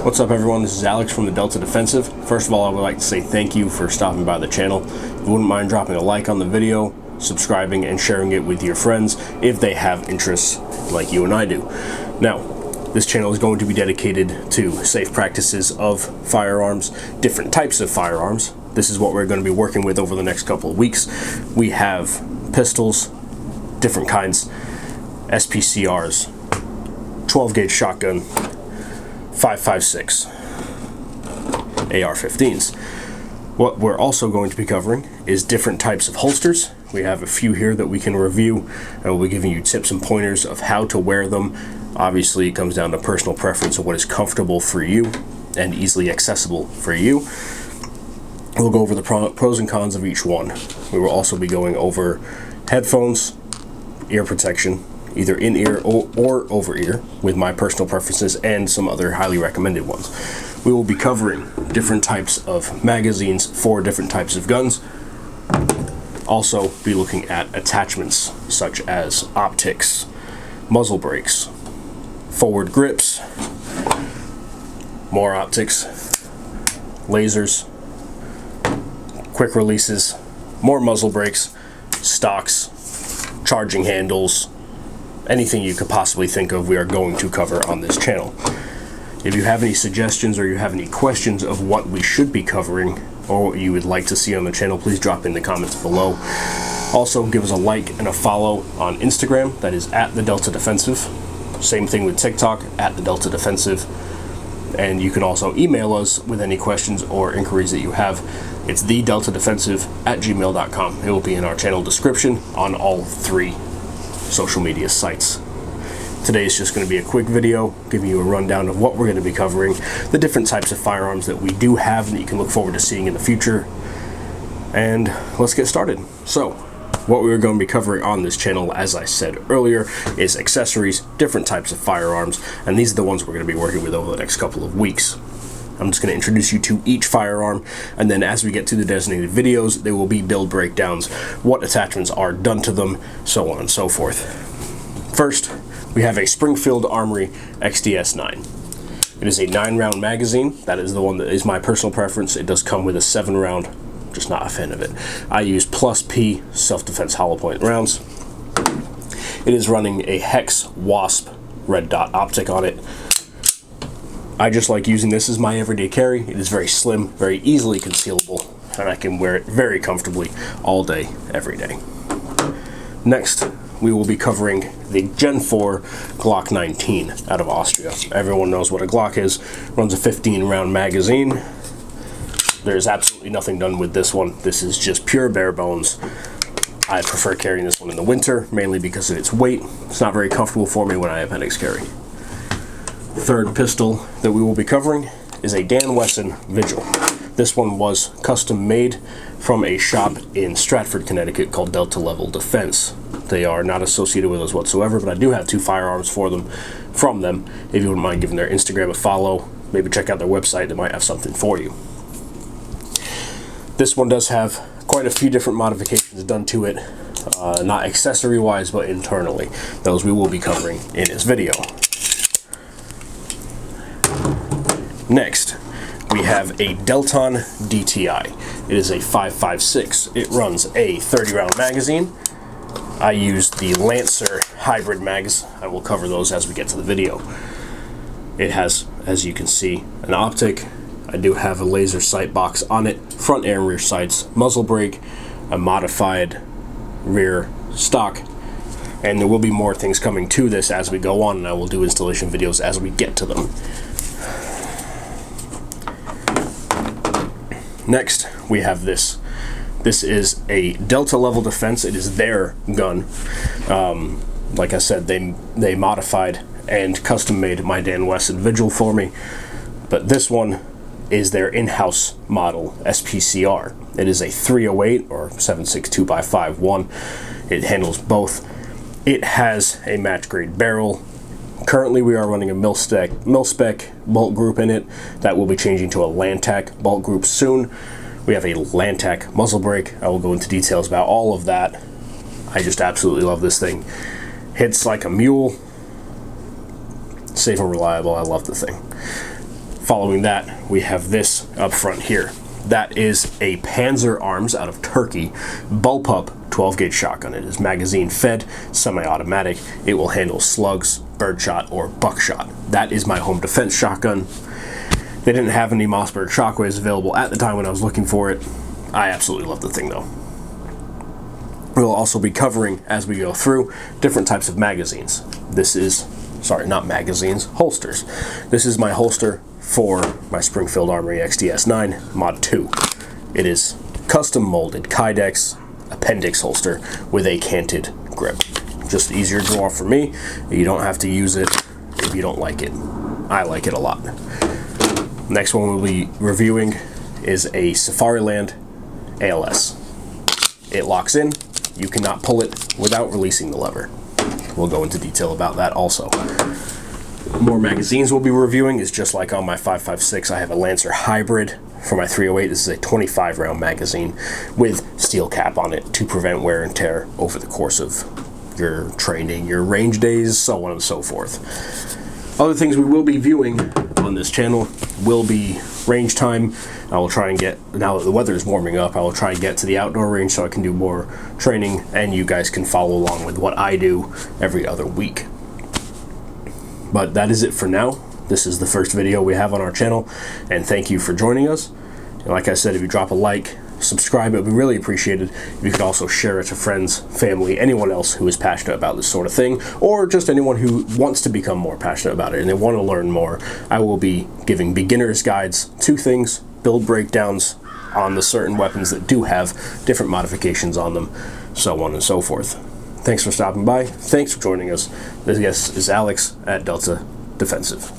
What's up everyone, this is Alex from the Delta Defensive. First of all, I would like to say thank you for stopping by the channel. If you wouldn't mind dropping a like on the video, subscribing, and sharing it with your friends if they have interests like you and I do. Now, this channel is going to be dedicated to safe practices of firearms, different types of firearms. This is what we're going to be working with over the next couple of weeks. We have pistols, different kinds, SPCRs, 12-gauge shotgun, 5.56 AR-15s. What we're also going to be covering is different types of holsters. We have a few here that we can review, and we'll be giving you tips and pointers of how to wear them. Obviously, it comes down to personal preference of what is comfortable for you and easily accessible for you. We'll go over the pros and cons of each one. We will also be going over headphones, ear protection, either in-ear or over-ear, with my personal preferences and some other highly recommended ones. We will be covering different types of magazines for different types of guns. Also be looking at attachments such as optics, muzzle brakes, forward grips, more optics, lasers, quick releases, more muzzle brakes, stocks, charging handles, anything you could possibly think of we are going to cover on this channel. If you have any suggestions or you have any questions of what we should be covering or what you would like to see on the channel, please drop in the comments below. Also, give us a like and a follow on Instagram, that is at the Delta Defensive. Same thing with TikTok, at the Delta Defensive. And you can also email us with any questions or inquiries that you have. It's thedeltadefensive@gmail.com. It will be in our channel description on all 3 social media sites. Today is just going to be a quick video giving you a rundown of what we're going to be covering, the different types of firearms that we do have and that you can look forward to seeing in the future. And let's get started. So, what we're going to be covering on this channel, as I said earlier, is accessories, different types of firearms, and these are the ones we're going to be working with over the next couple of weeks. I'm just going to introduce you to each firearm, and then as we get to the designated videos, there will be build breakdowns, what attachments are done to them, so on and so forth. First, we have a Springfield Armory XDS-9. It is a 9-round magazine. That is the one that is my personal preference. It does come with a 7-round, just not a fan of it. I use Plus P self-defense hollow point rounds. It is running a Hex Wasp red dot optic on it. I just like using this as my everyday carry. It is very slim, very easily concealable, and I can wear it very comfortably all day, every day. Next, we will be covering the Gen 4 Glock 19 out of Austria. Everyone knows what a Glock is. Runs a 15-round magazine. There's absolutely nothing done with this one. This is just pure bare bones. I prefer carrying this one in the winter, mainly because of its weight. It's not very comfortable for me when I appendix carry. Third pistol that we will be covering is a Dan Wesson Vigil. This one was custom made from a shop in Stratford, Connecticut called Delta Level Defense. They are not associated with us whatsoever, but I do have 2 firearms from them. If you wouldn't mind giving their Instagram a follow, maybe check out their website, they might have something for you. This one does have quite a few different modifications done to it, not accessory wise, but internally. Those we will be covering in this video. Next, we have a Delton DTI. It is a 5.56. It runs a 30-round magazine. I use the Lancer hybrid mags. I will cover those as we get to the video. It has, as you can see, an optic. I do have a laser sight box on it, front and rear sights, muzzle brake, a modified rear stock, and there will be more things coming to this as we go on, and I will do installation videos as we get to them. Next, we have this. This is a Delta Level Defense. It is their gun. Like I said, they modified and custom made my Dan Wesson Vigil for me, but this one is their in-house model SPCR. It is a 308 or 7.62x5.1. It handles both. It has a match grade barrel. Currently we are running a mil-spec bolt group in it. That will be changing to a Lantac bolt group soon. We have a Lantac muzzle brake. I will go into details about all of that. I just absolutely love this thing. Hits like a mule. Safe and reliable. I love the thing. Following that, we have this up front here. That is a Panzer Arms out of Turkey bullpup 12-gauge shotgun. It is magazine fed, semi-automatic. It will handle slugs, birdshot, or buckshot. That is my home defense shotgun. They didn't have any Mossberg Shockwaves available at the time when I was looking for it. I absolutely love the thing though. We'll also be covering, as we go through, different types of magazines. This is, sorry, not magazines, holsters. This is my holster for my Springfield Armory XDS-9 Mod 2. It is custom molded Kydex appendix holster with a canted grip. Just easier to draw for me. You don't have to use it if you don't like it. I like it a lot. Next one we'll be reviewing is a Safariland ALS. It locks in. You cannot pull it without releasing the lever. We'll go into detail about that also. More magazines we'll be reviewing is just like on my 5.56. I have a Lancer Hybrid for my 308. This is a 25 round magazine with steel cap on it to prevent wear and tear over the course of your training, your range days, so on and so forth. Other things we will be viewing on this channel will be range time. I will try and get, now that the weather is warming up, I will try and get to the outdoor range so I can do more training and you guys can follow along with what I do every other week. But that is it for now. This is the first video we have on our channel, and thank you for joining us. And like I said, if you drop a like, subscribe, it would be really appreciated. If you could also share it to friends, family, anyone else who is passionate about this sort of thing, or just anyone who wants to become more passionate about it and they want to learn more. I will be giving beginner's guides to things, build breakdowns on the certain weapons that do have different modifications on them, so on and so forth. Thanks for stopping by. Thanks for joining us. This guest is Alex at Delta Defensive.